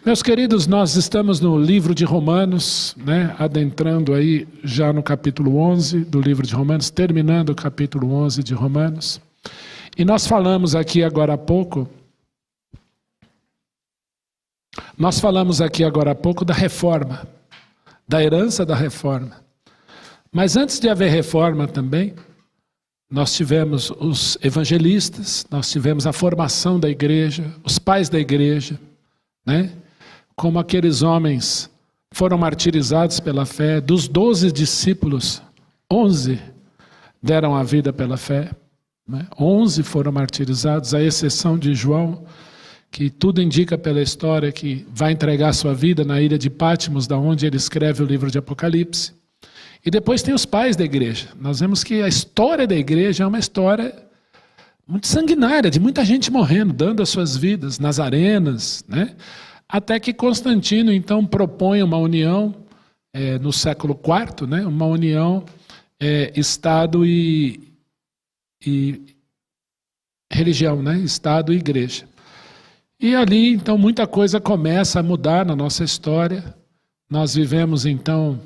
Meus queridos, nós estamos no livro de Romanos, né, adentrando aí já no capítulo 11 do livro de Romanos, terminando o capítulo 11 de Romanos. E nós falamos aqui agora há pouco, da reforma, da herança da reforma. Mas antes de haver reforma também, nós tivemos os evangelistas, nós tivemos a formação da igreja, os pais da igreja, né? Como aqueles homens foram martirizados pela fé. Dos 12 discípulos, 11 deram a vida pela fé, né? 11 foram martirizados, à exceção de João, que tudo indica pela história que vai entregar sua vida na ilha de Patmos, da onde ele escreve o livro de Apocalipse. E depois tem os pais da igreja. Nós vemos que a história da igreja é uma história muito sanguinária, de muita gente morrendo, dando as suas vidas nas arenas, né? Até que Constantino, então, propõe uma união, no século IV, né? Uma união Estado e religião, né? Estado e igreja. E ali, então, muita coisa começa a mudar na nossa história. Nós vivemos, então,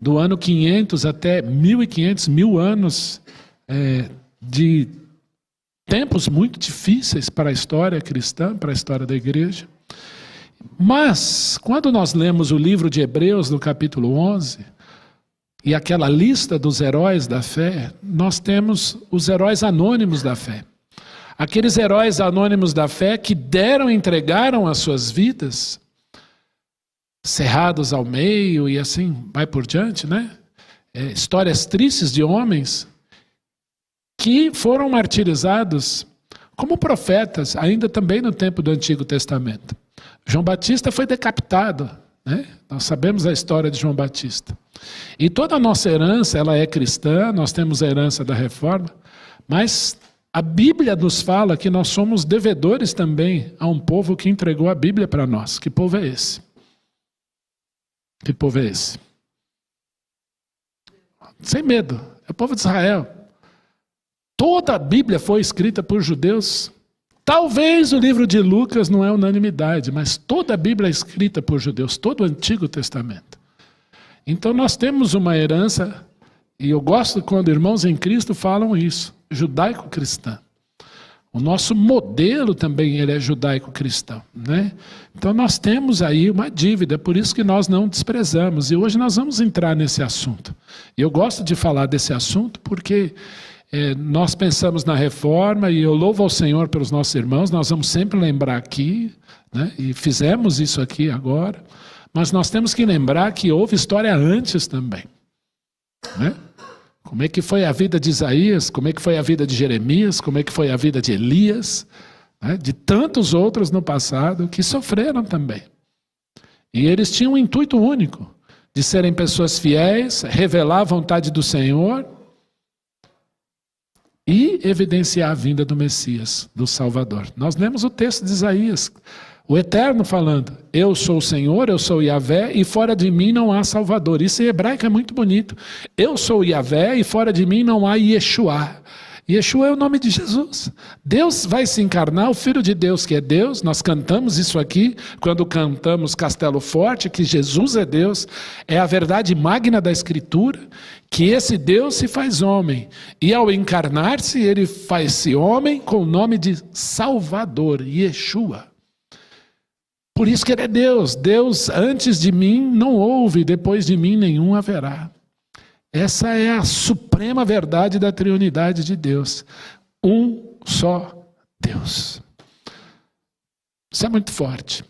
do ano 500 até 1500, 1000 anos de tempos muito difíceis para a história cristã, para a história da igreja. Mas, quando nós lemos o livro de Hebreus, no capítulo 11, e aquela lista dos heróis da fé, nós temos os heróis anônimos da fé. Aqueles heróis anônimos da fé que entregaram as suas vidas, cerrados ao meio e assim vai por diante, né? Histórias tristes de homens que foram martirizados como profetas, ainda também no tempo do Antigo Testamento. João Batista foi decapitado, né? Nós sabemos a história de João Batista. E toda a nossa herança, ela é cristã, nós temos a herança da reforma, mas a Bíblia nos fala que nós somos devedores também a um povo que entregou a Bíblia para nós. Que povo é esse? Que povo é esse? Sem medo, é o povo de Israel. Toda a Bíblia foi escrita por judeus. Talvez o livro de Lucas não é unanimidade, mas toda a Bíblia é escrita por judeus, todo o Antigo Testamento. Então nós temos uma herança, e eu gosto quando irmãos em Cristo falam isso, judaico-cristã. O nosso modelo também ele é judaico-cristão, né? Então nós temos aí uma dívida, por isso que nós não desprezamos. E hoje nós vamos entrar nesse assunto. E eu gosto de falar desse assunto porque nós pensamos na reforma, e eu louvo ao Senhor pelos nossos irmãos, nós vamos sempre lembrar aqui, né? E fizemos isso aqui agora, mas nós temos que lembrar que houve história antes também, né? Como é que foi a vida de Isaías, como é que foi a vida de Jeremias, como é que foi a vida de Elias, né? De tantos outros no passado que sofreram também. E eles tinham um intuito único, de serem pessoas fiéis, revelar a vontade do Senhor e evidenciar a vinda do Messias, do Salvador. Nós lemos o texto de Isaías, o Eterno falando, eu sou o Senhor, eu sou Yahvé, e fora de mim não há Salvador. Isso em hebraico é muito bonito. Eu sou Yahvé, e fora de mim não há Yeshua. Yeshua é o nome de Jesus. Deus vai se encarnar, o Filho de Deus que é Deus. Nós cantamos isso aqui, quando cantamos Castelo Forte, que Jesus é Deus. É a verdade magna da Escritura, que esse Deus se faz homem. E ao encarnar-se, ele faz-se homem com o nome de Salvador, Yeshua. Por isso que ele é Deus. Deus, antes de mim não houve, depois de mim nenhum haverá. Essa é a suprema verdade da triunidade de Deus. Um só Deus. Isso é muito forte.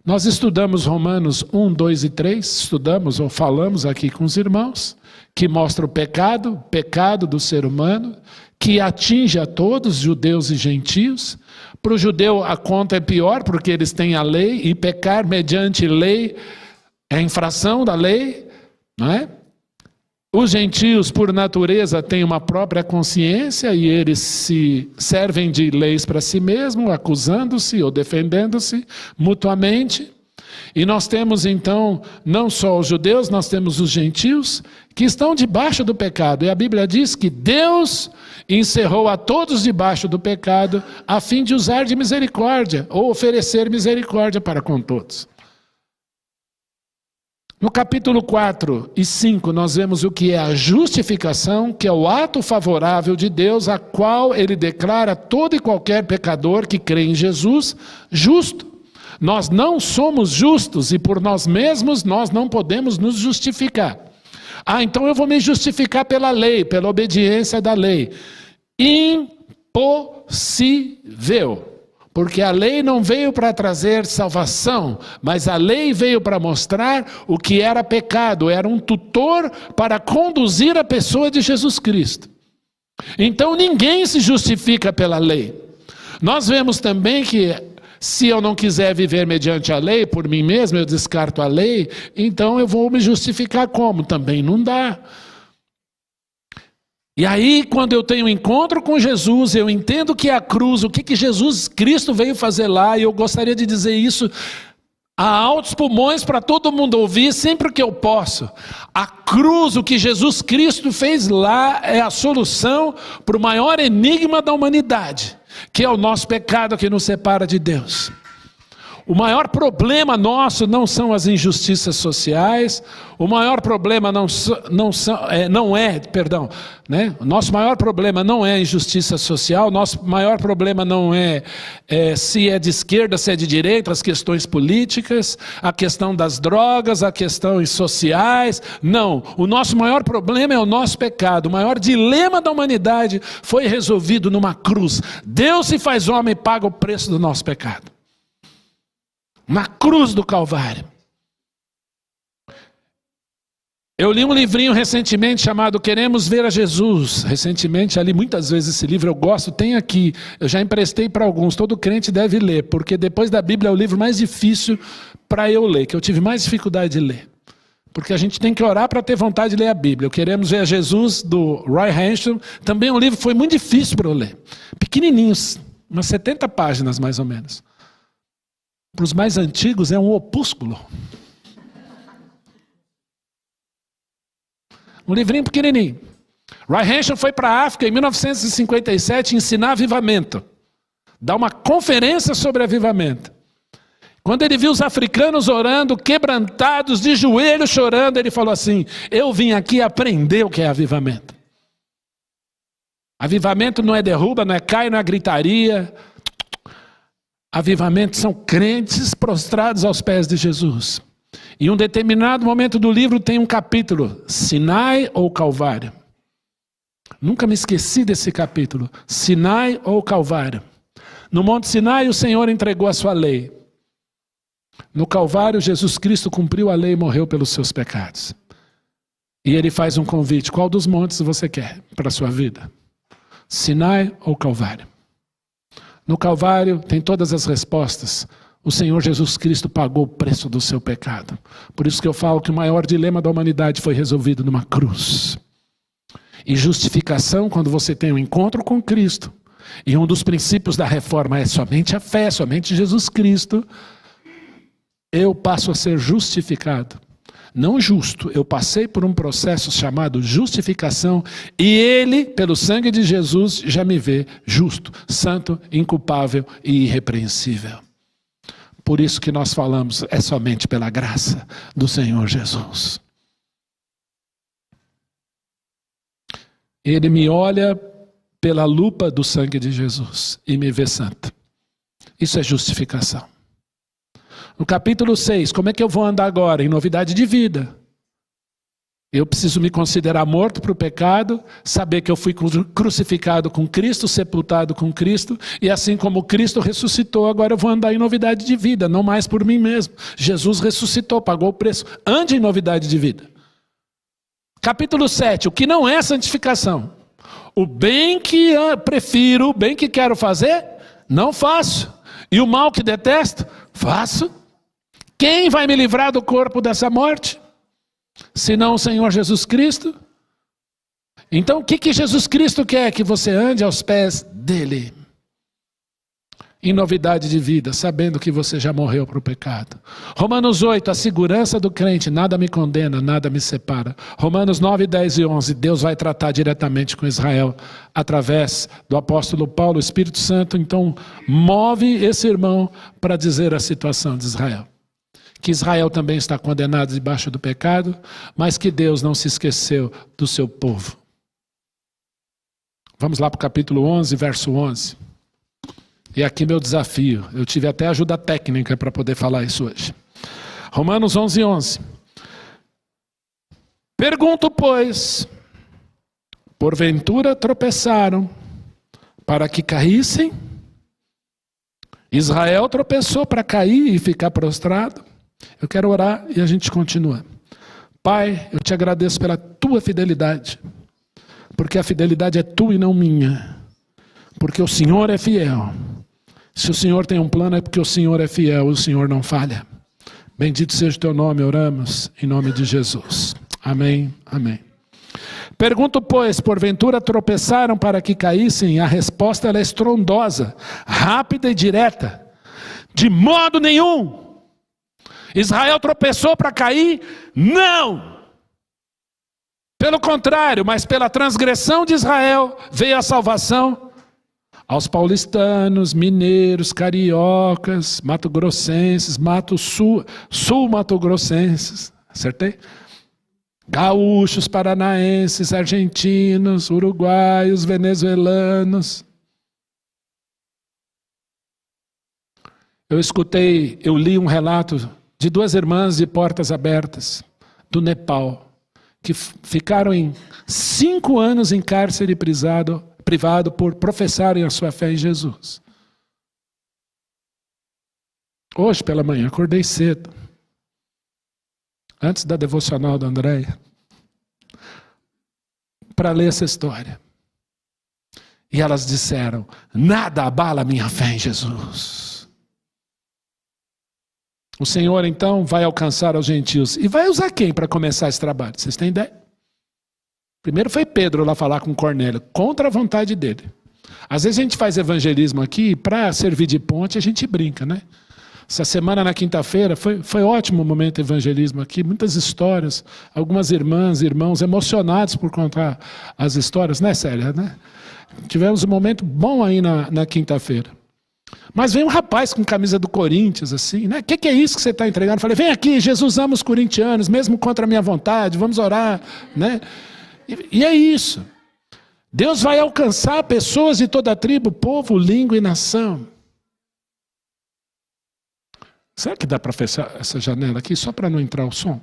Nós estudamos Romanos 1, 2 e 3, estudamos ou falamos aqui com os irmãos, que mostra o pecado do ser humano, que atinge a todos, judeus e gentios. Para o judeu a conta é pior, porque eles têm a lei, e pecar mediante lei é infração da lei, não é? Os gentios, por natureza, têm uma própria consciência e eles se servem de leis para si mesmos, acusando-se ou defendendo-se mutuamente. E nós temos então, não só os judeus, nós temos os gentios que estão debaixo do pecado. E a Bíblia diz que Deus encerrou a todos debaixo do pecado, a fim de usar de misericórdia, ou oferecer misericórdia para com todos. No capítulo 4 e 5, nós vemos o que é a justificação, que é o ato favorável de Deus, a qual ele declara todo e qualquer pecador que crê em Jesus justo. Nós não somos justos e por nós mesmos nós não podemos nos justificar. Então eu vou me justificar pela lei, pela obediência da lei. Impossível. Porque a lei não veio para trazer salvação, mas a lei veio para mostrar o que era pecado. Era um tutor para conduzir a pessoa de Jesus Cristo. Então ninguém se justifica pela lei. Nós vemos também que se eu não quiser viver mediante a lei, por mim mesmo, eu descarto a lei, então eu vou me justificar como? Também não dá. E aí, quando eu tenho um encontro com Jesus, eu entendo que a cruz, o que Jesus Cristo veio fazer lá, e eu gostaria de dizer isso a altos pulmões para todo mundo ouvir, sempre que eu posso. A cruz, o que Jesus Cristo fez lá, é a solução para o maior enigma da humanidade, que é o nosso pecado que nos separa de Deus. O maior problema nosso não são as injustiças sociais, o maior problema o nosso maior problema não é a injustiça social, nosso maior problema não é se é de esquerda, se é de direita, as questões políticas, a questão das drogas, as questões sociais, não. O nosso maior problema é o nosso pecado, o maior dilema da humanidade foi resolvido numa cruz. Deus se faz homem e paga o preço do nosso pecado. Na cruz do Calvário. Eu li um livrinho recentemente chamado Queremos Ver a Jesus. Recentemente, ali muitas vezes esse livro eu gosto, tem aqui. Eu já emprestei para alguns, todo crente deve ler, porque depois da Bíblia é o livro mais difícil para eu ler, que eu tive mais dificuldade de ler. Porque a gente tem que orar para ter vontade de ler a Bíblia. O Queremos Ver a Jesus, do Roy Heston, também é um livro que foi muito difícil para eu ler. Pequenininhos, umas 70 páginas mais ou menos. Para os mais antigos é um opúsculo. Um livrinho pequenininho. Roy Heston foi para a África em 1957 ensinar avivamento. Dar uma conferência sobre avivamento. Quando ele viu os africanos orando, quebrantados, de joelhos chorando, ele falou assim: eu vim aqui aprender o que é avivamento. Avivamento não é derruba, não é cai, não é gritaria. Avivamento são crentes prostrados aos pés de Jesus. Em um determinado momento do livro tem um capítulo, Sinai ou Calvário. Nunca me esqueci desse capítulo, Sinai ou Calvário. No Monte Sinai o Senhor entregou a sua lei. No Calvário Jesus Cristo cumpriu a lei e morreu pelos seus pecados. E ele faz um convite, qual dos montes você quer para a sua vida? Sinai ou Calvário? No Calvário tem todas as respostas. O Senhor Jesus Cristo pagou o preço do seu pecado. Por isso que eu falo que o maior dilema da humanidade foi resolvido numa cruz. E justificação, quando você tem um encontro com Cristo, e um dos princípios da reforma é somente a fé, somente Jesus Cristo, eu passo a ser justificado. Não justo, eu passei por um processo chamado justificação e ele, pelo sangue de Jesus, já me vê justo, santo, inculpável e irrepreensível. Por isso que nós falamos, é somente pela graça do Senhor Jesus. Ele me olha pela lupa do sangue de Jesus e me vê santo. Isso é justificação. No capítulo 6, como é que eu vou andar agora? Em novidade de vida. Eu preciso me considerar morto para o pecado, saber que eu fui crucificado com Cristo, sepultado com Cristo, e assim como Cristo ressuscitou, agora eu vou andar em novidade de vida, não mais por mim mesmo. Jesus ressuscitou, pagou o preço. Ande em novidade de vida. Capítulo 7, o que não é santificação. O bem que prefiro, o bem que quero fazer, não faço. E o mal que detesto, faço. Quem vai me livrar do corpo dessa morte? Senão o Senhor Jesus Cristo? Então o que Jesus Cristo quer? Que você ande aos pés dele. Em novidade de vida, sabendo que você já morreu para o pecado. Romanos 8, a segurança do crente, nada me condena, nada me separa. Romanos 9, 10 e 11, Deus vai tratar diretamente com Israel, através do apóstolo Paulo, o Espírito Santo, então move esse irmão para dizer a situação de Israel. que Israel também está condenado debaixo do pecado, mas que Deus não se esqueceu do seu povo. Vamos lá para o capítulo 11, verso 11. E aqui meu desafio. Eu tive até ajuda técnica para poder falar isso hoje. Romanos 11, 11. Pergunto, pois, porventura tropeçaram para que caíssem? Israel tropeçou para cair e ficar prostrado? Eu quero orar e a gente continua. Pai, eu te agradeço pela tua fidelidade, porque a fidelidade é tua e não minha, porque o Senhor é fiel. Se o Senhor tem um plano é porque o Senhor é fiel, o Senhor não falha. Bendito seja o teu nome, oramos em nome de Jesus. Amém, amém. Pergunto, pois, porventura tropeçaram para que caíssem? A resposta ela é estrondosa, rápida e direta. De modo nenhum. Israel tropeçou para cair? Não! Pelo contrário, mas pela transgressão de Israel veio a salvação aos paulistanos, mineiros, cariocas, mato-grossenses, sul-mato-grossenses, acertei? Gaúchos, paranaenses, argentinos, uruguaios, venezuelanos. Eu li um relato de 2 irmãs de Portas Abertas, do Nepal, que ficaram 5 anos em cárcere privado por professarem a sua fé em Jesus. Hoje pela manhã, acordei cedo, antes da devocional da Andréia, para ler essa história. E elas disseram, nada abala minha fé em Jesus. O Senhor, então, vai alcançar os gentios. E vai usar quem para começar esse trabalho? Vocês têm ideia? Primeiro foi Pedro lá falar com Cornélio, contra a vontade dele. Às vezes a gente faz evangelismo aqui, para servir de ponte, a gente brinca, né? Essa semana, na quinta-feira, foi ótimo o momento de evangelismo aqui. Muitas histórias, algumas irmãs e irmãos emocionados por contar as histórias, né, Célia? Né? Tivemos um momento bom aí na quinta-feira. Mas vem um rapaz com camisa do Corinthians, assim, né? O que é isso que você está entregando? Eu falei, vem aqui, Jesus ama os corintianos, mesmo contra a minha vontade, vamos orar, né? E é isso. Deus vai alcançar pessoas de toda a tribo, povo, língua e nação. Será que dá para fechar essa janela aqui, só para não entrar o som?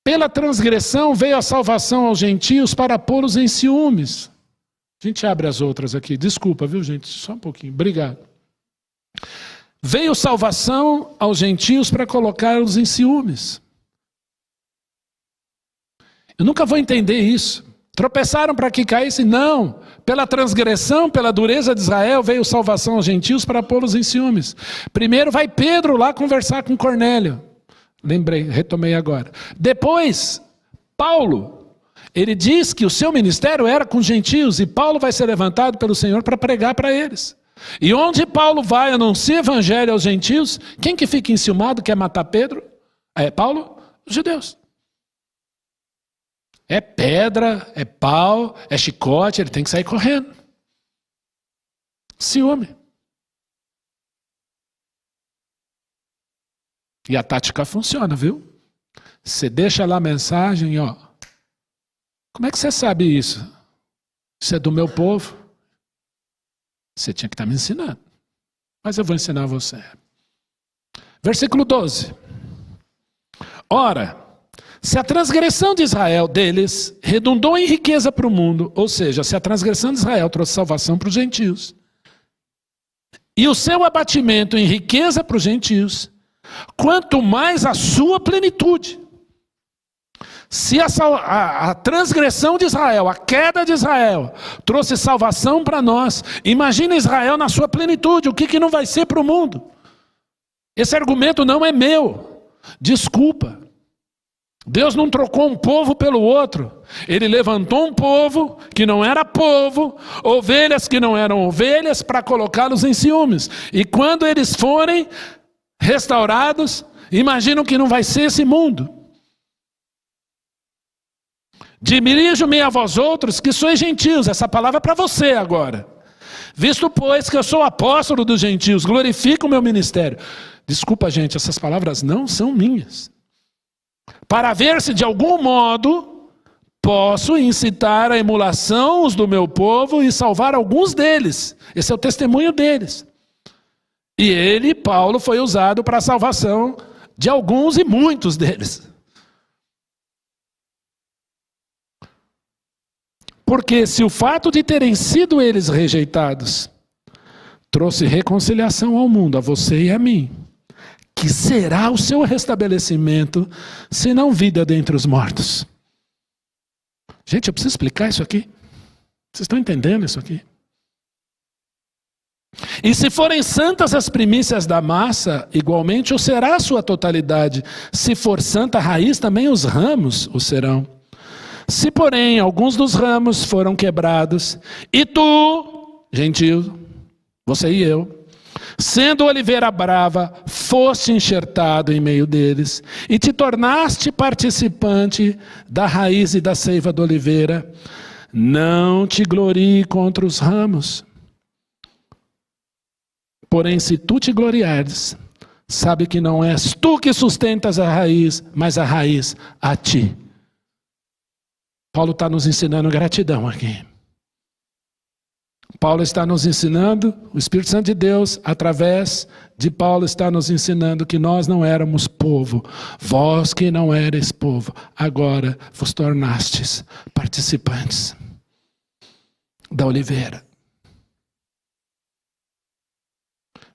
Pela transgressão veio a salvação aos gentios para pô-los em ciúmes. A gente abre as outras aqui. Desculpa, viu, gente? Só um pouquinho. Obrigado. Veio salvação aos gentios para colocá-los em ciúmes. Eu nunca vou entender isso. Tropeçaram para que caíssem? Não. Pela transgressão, pela dureza de Israel, veio salvação aos gentios para pô-los em ciúmes. Primeiro vai Pedro lá conversar com Cornélio. Lembrei, retomei agora. Depois, Paulo. Ele diz que o seu ministério era com gentios e Paulo vai ser levantado pelo Senhor para pregar para eles. E onde Paulo vai anunciar o evangelho aos gentios, quem que fica enciumado, quer matar Pedro? É Paulo? Os judeus. É pedra, é pau, é chicote, ele tem que sair correndo. Ciúme. E a tática funciona, viu? Você deixa lá a mensagem, ó. Como é que você sabe isso? Isso é do meu povo. Você tinha que estar me ensinando. Mas eu vou ensinar você. Versículo 12. Ora, se a transgressão de Israel deles redundou em riqueza para o mundo, ou seja, se a transgressão de Israel trouxe salvação para os gentios, e o seu abatimento em riqueza para os gentios, quanto mais a sua plenitude. Se a transgressão de Israel, a queda de Israel, trouxe salvação para nós, imagina Israel na sua plenitude, o que não vai ser para o mundo? Esse argumento não é meu, desculpa. Deus não trocou um povo pelo outro, Ele levantou um povo que não era povo, ovelhas que não eram ovelhas, para colocá-los em ciúmes. E quando eles forem restaurados, imaginam que não vai ser esse mundo. Dirijo-me a vós outros, que sois gentios. Essa palavra é para você agora. Visto, pois, que eu sou apóstolo dos gentios, glorifico o meu ministério. Desculpa, gente, essas palavras não são minhas. Para ver se de algum modo posso incitar a emulação os do meu povo e salvar alguns deles. Esse é o testemunho deles. E ele, Paulo, foi usado para a salvação de alguns e muitos deles. Porque se o fato de terem sido eles rejeitados trouxe reconciliação ao mundo, a você e a mim, que será o seu restabelecimento, se não vida dentre os mortos? Gente, eu preciso explicar isso aqui. Vocês estão entendendo isso aqui? E se forem santas as primícias da massa, igualmente o será a sua totalidade. Se for santa a raiz, também os ramos o serão. Se, porém, alguns dos ramos foram quebrados, e tu, gentio, você e eu, sendo oliveira brava, foste enxertado em meio deles, e te tornaste participante da raiz e da seiva da oliveira, não te glorie contra os ramos. Porém, se tu te gloriares, sabe que não és tu que sustentas a raiz, mas a raiz a ti. Paulo está nos ensinando gratidão aqui. Paulo está nos ensinando, o Espírito Santo de Deus, através de Paulo, está nos ensinando que nós não éramos povo. Vós que não eres povo, agora vos tornastes participantes da oliveira.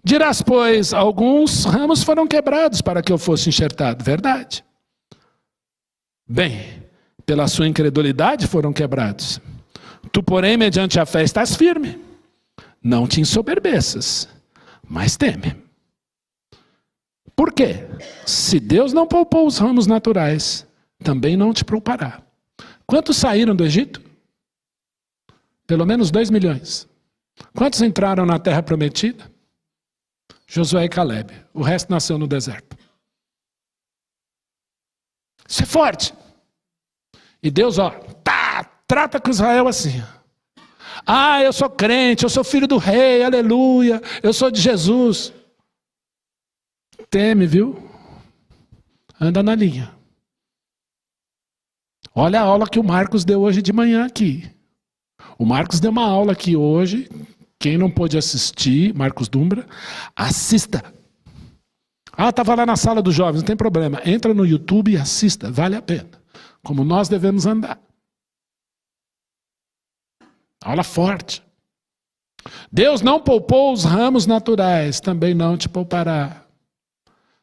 Dirás, pois, alguns ramos foram quebrados para que eu fosse enxertado. Verdade. Bem, pela sua incredulidade foram quebrados. Tu, porém, mediante a fé estás firme. Não te ensoberbeças, mas teme. Por quê? Se Deus não poupou os ramos naturais, também não te poupará. Quantos saíram do Egito? Pelo menos 2 milhões. Quantos entraram na terra prometida? Josué e Caleb. O resto nasceu no deserto. Isso é forte. E Deus, trata com Israel assim. Ah, eu sou crente, eu sou filho do rei, aleluia, eu sou de Jesus. Teme, viu? Anda na linha. Olha a aula que o Marcos deu hoje de manhã aqui. O Marcos deu uma aula aqui hoje. Quem não pôde assistir, Marcos Dumbra, assista. Estava lá na sala dos jovens, não tem problema. Entra no YouTube e assista, vale a pena. Como nós devemos andar. Aula forte. Deus não poupou os ramos naturais, também não te poupará.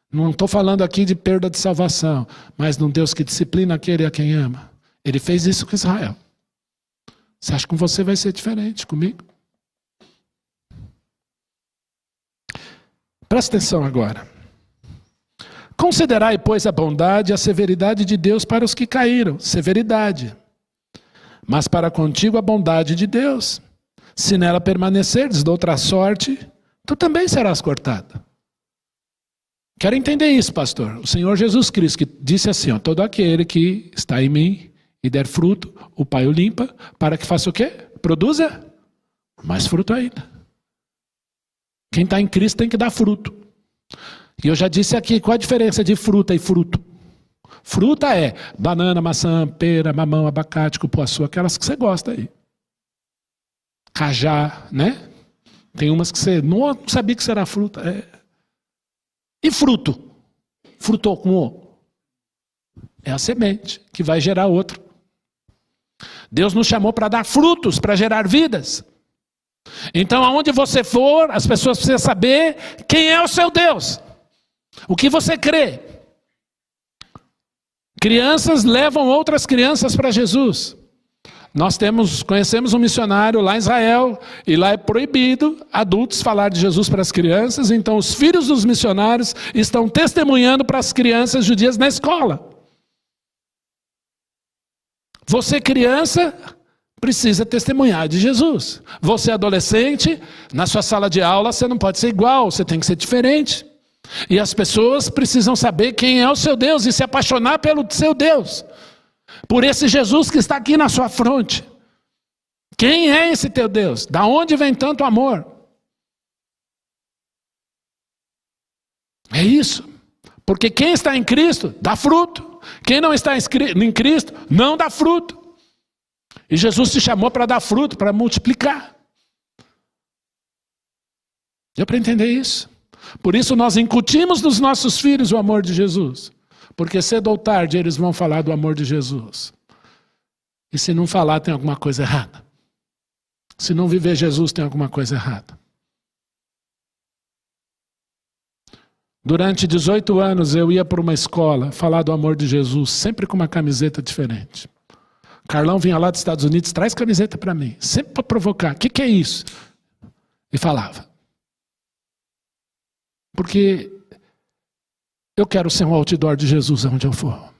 Não estou falando aqui de perda de salvação, mas de um Deus que disciplina aquele a quem ama. Ele fez isso com Israel. Você acha que com você vai ser diferente comigo? Presta atenção agora. Considerai, pois, a bondade e a severidade de Deus para os que caíram. Severidade. Mas para contigo a bondade de Deus. Se nela permanecerdes de outra sorte, tu também serás cortado. Quero entender isso, pastor. O Senhor Jesus Cristo que disse assim, todo aquele que está em mim e der fruto, o Pai o limpa, para que faça o quê? Produza mais fruto ainda. Quem está em Cristo tem que dar fruto. E eu já disse aqui, qual a diferença de fruta e fruto? Fruta é banana, maçã, pera, mamão, abacate, cupuaçu, aquelas que você gosta aí. Cajá, né? Tem umas que você não sabia que isso era fruta. E fruto? Frutou com o? É a semente que vai gerar outro. Deus nos chamou para dar frutos, para gerar vidas. Então, aonde você for, as pessoas precisam saber quem é o seu Deus. O que você crê. Crianças levam outras crianças para Jesus. Nós conhecemos um missionário lá em Israel, e lá é proibido adultos falar de Jesus para as crianças, então os filhos dos missionários estão testemunhando para as crianças judias na escola. Você, criança, precisa testemunhar de Jesus. Você, adolescente, na sua sala de aula, você não pode ser igual, você tem que ser diferente. E as pessoas precisam saber quem é o seu Deus e se apaixonar pelo seu Deus. Por esse Jesus que está aqui na sua fronte. Quem é esse teu Deus? Da onde vem tanto amor? É isso. Porque quem está em Cristo dá fruto. Quem não está em Cristo não dá fruto. E Jesus te chamou para dar fruto, para multiplicar. Deu para entender isso? Por isso nós incutimos nos nossos filhos o amor de Jesus. Porque cedo ou tarde eles vão falar do amor de Jesus. E se não falar, tem alguma coisa errada. Se não viver Jesus, tem alguma coisa errada. Durante 18 anos eu ia para uma escola falar do amor de Jesus, sempre com uma camiseta diferente. Carlão vinha lá dos Estados Unidos, traz camiseta para mim, sempre para provocar. O que é isso? E falava. Porque eu quero ser um outdoor de Jesus onde eu for.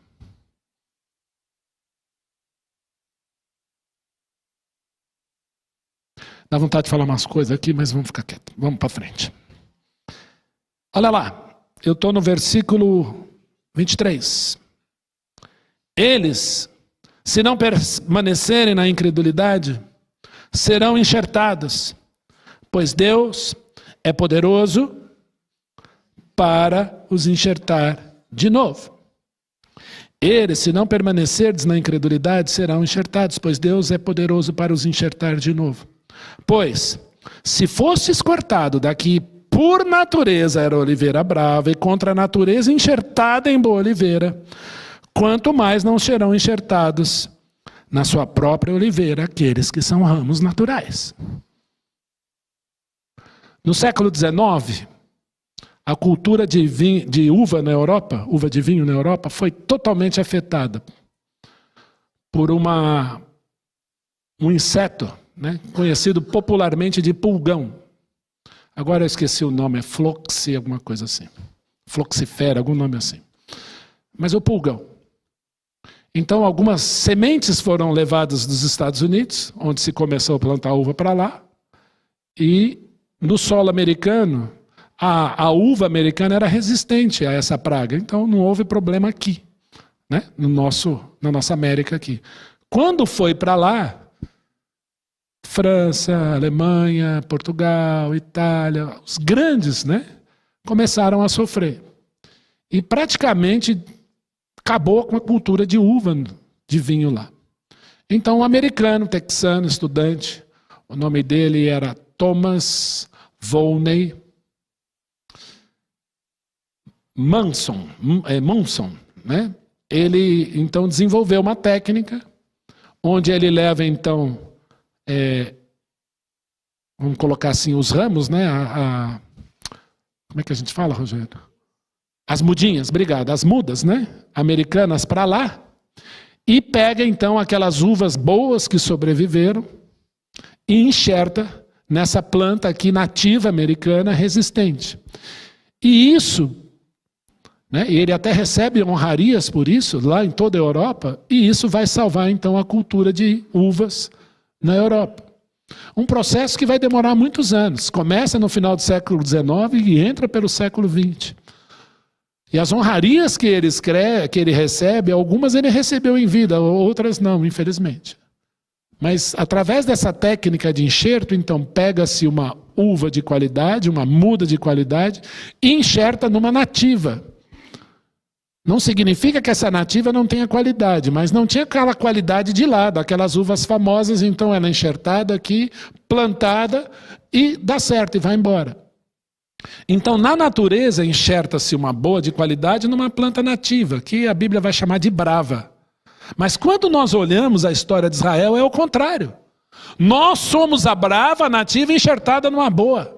Dá vontade de falar umas coisas aqui, mas vamos ficar quietos. Vamos para frente. Olha lá. Eu estou no versículo 23. Eles, se não permanecerem na incredulidade, serão enxertados, pois Deus é poderoso para os enxertar de novo. Eles, se não permanecerdes na incredulidade, serão enxertados, pois Deus é poderoso para os enxertar de novo. Pois, se fostes cortado daqui por natureza era oliveira brava e contra a natureza enxertada em boa oliveira, quanto mais não serão enxertados na sua própria oliveira aqueles que são ramos naturais. No século XIX, a cultura de uva na Europa, uva de vinho na Europa, foi totalmente afetada por um inseto, né, conhecido popularmente de pulgão. Agora eu esqueci o nome, é alguma coisa assim. Floxifera, algum nome assim. Mas o pulgão. Então algumas sementes foram levadas dos Estados Unidos, onde se começou a plantar uva para lá. E no solo americano, a uva americana era resistente a essa praga. Então não houve problema aqui, né? Na nossa América aqui. Quando foi para lá, França, Alemanha, Portugal, Itália, os grandes, né, começaram a sofrer. E praticamente acabou com a cultura de uva, de vinho lá. Então, um americano, texano, estudante, o nome dele era Thomas Volney Munson, né? Ele, então, desenvolveu uma técnica onde ele leva, então, vamos colocar assim, os ramos, né? Como é que a gente fala, Rogério? As mudinhas, obrigado, as mudas, né? Americanas para lá. E pega então aquelas uvas boas que sobreviveram e enxerta nessa planta aqui nativa americana resistente. E isso, né? E ele até recebe honrarias por isso lá em toda a Europa, e isso vai salvar então a cultura de uvas na Europa. Um processo que vai demorar muitos anos. Começa no final do século XIX e entra pelo século XX. E as honrarias que ele recebe, algumas ele recebeu em vida, outras não, infelizmente. Mas através dessa técnica de enxerto, então pega-se uma uva de qualidade, uma muda de qualidade, e enxerta numa nativa. Não significa que essa nativa não tenha qualidade, mas não tinha aquela qualidade de lá, daquelas uvas famosas, então ela é enxertada aqui, plantada e dá certo e vai embora. Então na natureza enxerta-se uma boa de qualidade numa planta nativa, que a Bíblia vai chamar de brava. Mas quando nós olhamos a história de Israel é o contrário. Nós somos a brava nativa enxertada numa boa.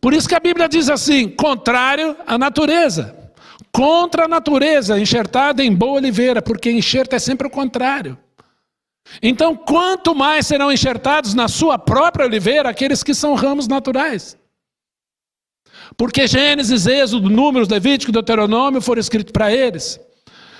Por isso que a Bíblia diz assim, contrário à natureza. Contra a natureza, enxertada em boa oliveira, porque enxerto é sempre o contrário. Então, quanto mais serão enxertados na sua própria oliveira aqueles que são ramos naturais? Porque Gênesis, Êxodo, Números, Levítico e Deuteronômio foram escritos para eles.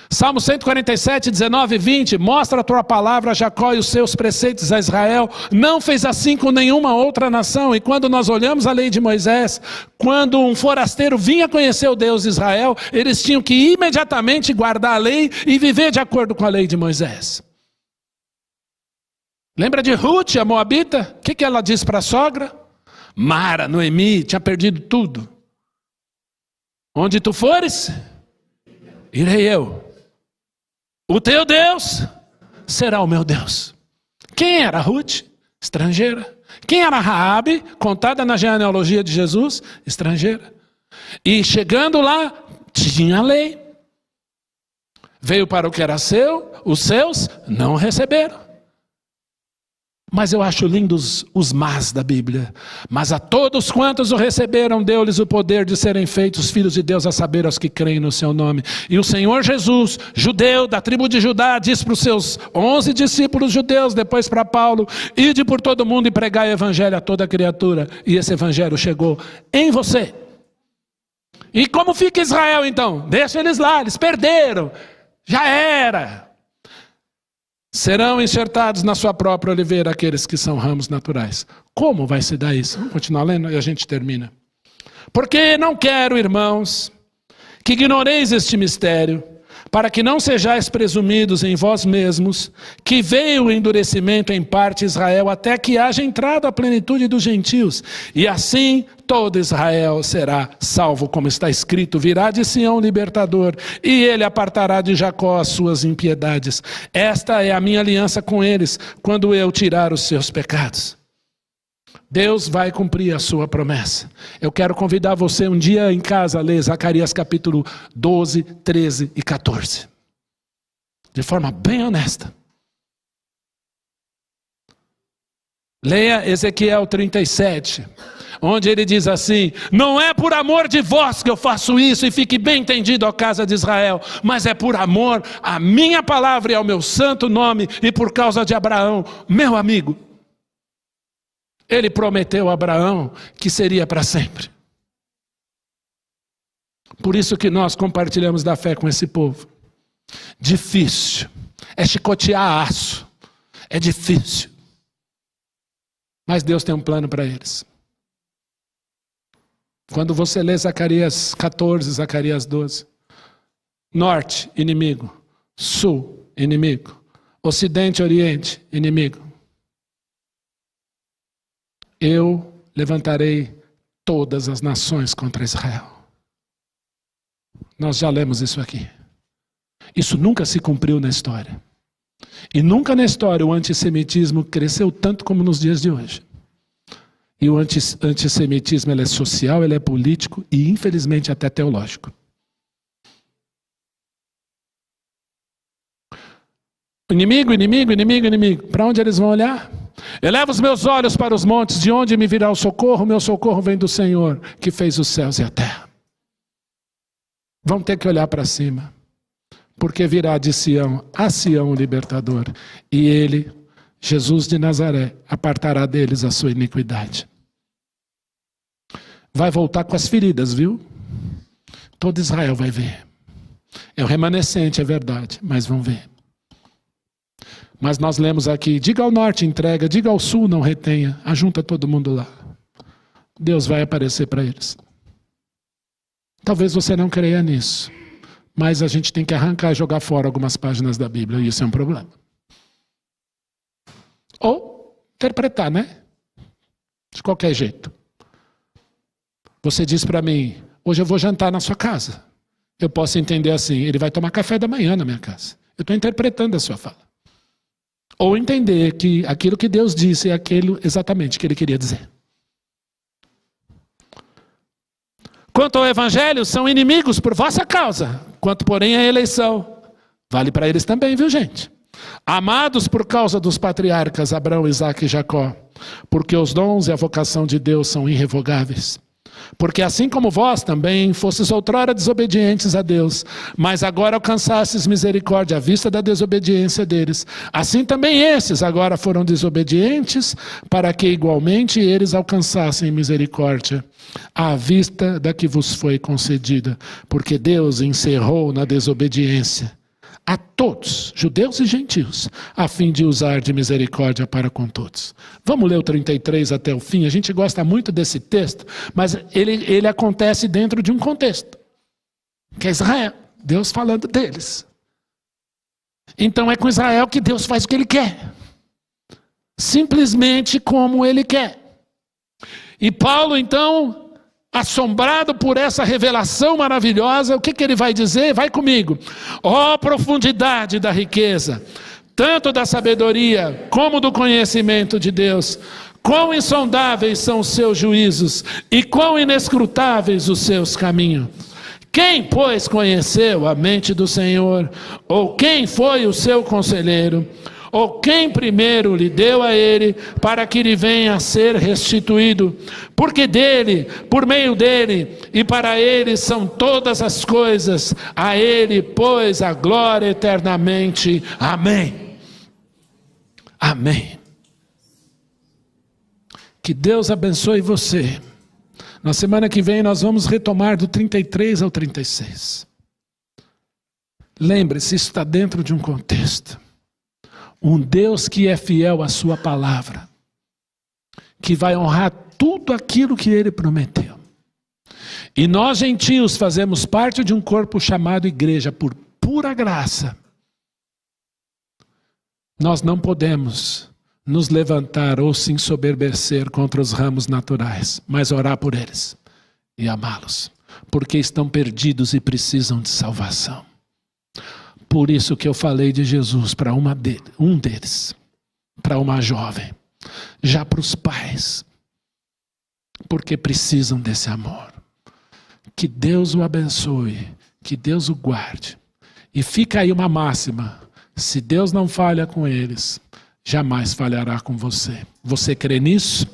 Salmo 147, 19 e 20, mostra a tua palavra a Jacó e os seus preceitos a Israel, não fez assim com nenhuma outra nação. E quando nós olhamos a lei de Moisés, quando um forasteiro vinha conhecer o Deus de Israel, eles tinham que imediatamente guardar a lei e viver de acordo com a lei de Moisés. Lembra de Ruth, a moabita? O que ela disse para a sogra? Mara, Noemi, tinha perdido tudo. Onde tu fores, irei eu. O teu Deus será o meu Deus. Quem era Ruth? Estrangeira. Quem era Raabe? Contada na genealogia de Jesus? Estrangeira. E chegando lá, tinha lei. Veio para o que era seu, os seus não receberam. Mas eu acho lindos os mas da Bíblia. Mas a todos quantos o receberam, deu-lhes o poder de serem feitos filhos de Deus, a saber, aos que creem no seu nome. E o Senhor Jesus, judeu da tribo de Judá, disse para os seus 11 discípulos judeus, depois para Paulo: ide por todo mundo e pregai o evangelho a toda criatura. E esse evangelho chegou em você. E como fica Israel então? Deixa eles lá, eles perderam. Já era. Serão enxertados na sua própria oliveira aqueles que são ramos naturais. Como vai se dar isso? Vamos continuar lendo e a gente termina. Porque não quero, irmãos, que ignoreis este mistério, para que não sejais presumidos em vós mesmos, que veio o endurecimento em parte Israel, até que haja entrado a plenitude dos gentios. E assim todo Israel será salvo, como está escrito: virá de Sião o libertador, e ele apartará de Jacó as suas impiedades. Esta é a minha aliança com eles, quando eu tirar os seus pecados. Deus vai cumprir a sua promessa. Eu quero convidar você um dia em casa a ler Zacarias capítulo 12, 13 e 14. De forma bem honesta. Leia Ezequiel 37, onde ele diz assim: não é por amor de vós que eu faço isso, e fique bem entendido, ó casa de Israel, mas é por amor à minha palavra e ao meu santo nome, e por causa de Abraão, meu amigo. Ele prometeu a Abraão que seria para sempre. Por isso que nós compartilhamos da fé com esse povo. Difícil. É chicotear aço. É difícil. Mas Deus tem um plano para eles. Quando você lê Zacarias 14, Zacarias 12. Norte, inimigo. Sul, inimigo. Ocidente, oriente, inimigo. Eu levantarei todas as nações contra Israel. Nós já lemos isso aqui. Isso nunca se cumpriu na história. E nunca na história o antissemitismo cresceu tanto como nos dias de hoje. E o antissemitismo ele é social, ele é político e infelizmente até teológico. Inimigo, inimigo, inimigo, inimigo. Para onde eles vão olhar? Eleva os meus olhos para os montes, de onde me virá o socorro? Meu socorro vem do Senhor, que fez os céus e a terra. Vão ter que olhar para cima, porque virá de Sião, a Sião o libertador, e ele, Jesus de Nazaré, apartará deles a sua iniquidade. Vai voltar com as feridas, viu? Todo Israel vai ver. É o remanescente, é verdade, mas vão ver. Mas nós lemos aqui: diga ao norte, entrega; diga ao sul, não retenha. Ajunta todo mundo lá. Deus vai aparecer para eles. Talvez você não creia nisso, mas a gente tem que arrancar e jogar fora algumas páginas da Bíblia, e isso é um problema. Ou interpretar, né? De qualquer jeito. Você diz para mim: hoje eu vou jantar na sua casa. Eu posso entender assim: ele vai tomar café da manhã na minha casa. Eu estou interpretando a sua fala. Ou entender que aquilo que Deus disse é aquilo exatamente que ele queria dizer. Quanto ao evangelho, são inimigos por vossa causa. Quanto, porém, à eleição, vale para eles também, viu, gente? Amados por causa dos patriarcas Abraão, Isaque e Jacó, porque os dons e a vocação de Deus são irrevogáveis. Porque assim como vós também fostes outrora desobedientes a Deus, mas agora alcançastes misericórdia à vista da desobediência deles, assim também esses agora foram desobedientes, para que igualmente eles alcançassem misericórdia à vista da que vos foi concedida. Porque Deus encerrou na desobediência a todos, judeus e gentios, a fim de usar de misericórdia para com todos. Vamos ler o 33 até o fim. A gente gosta muito desse texto, mas ele acontece dentro de um contexto, que é Israel, Deus falando deles. Então é com Israel que Deus faz o que ele quer, simplesmente como ele quer. E Paulo então assombrado por essa revelação maravilhosa, o que ele vai dizer? Vai comigo. Ó profundidade da riqueza, tanto da sabedoria como do conhecimento de Deus. Quão insondáveis são os seus juízos e quão inescrutáveis os seus caminhos. Quem, pois, conheceu a mente do Senhor? Ou quem foi o seu conselheiro? Ou quem primeiro lhe deu a ele, para que lhe venha a ser restituído? Porque dele, por meio dele e para ele são todas as coisas. A ele, pois, a glória eternamente. Amém. Amém. Que Deus abençoe você. Na semana que vem nós vamos retomar do 33 ao 36. Lembre-se, isso está dentro de um contexto. Um Deus que é fiel à sua palavra, que vai honrar tudo aquilo que ele prometeu. E nós, gentios, fazemos parte de um corpo chamado igreja por pura graça. Nós não podemos nos levantar ou se ensoberbecer contra os ramos naturais, mas orar por eles e amá-los, porque estão perdidos e precisam de salvação. Por isso que eu falei de Jesus para um deles, para uma jovem, já para os pais, porque precisam desse amor. Que Deus o abençoe, que Deus o guarde. E fica aí uma máxima: se Deus não falha com eles, jamais falhará com você. Você crê nisso?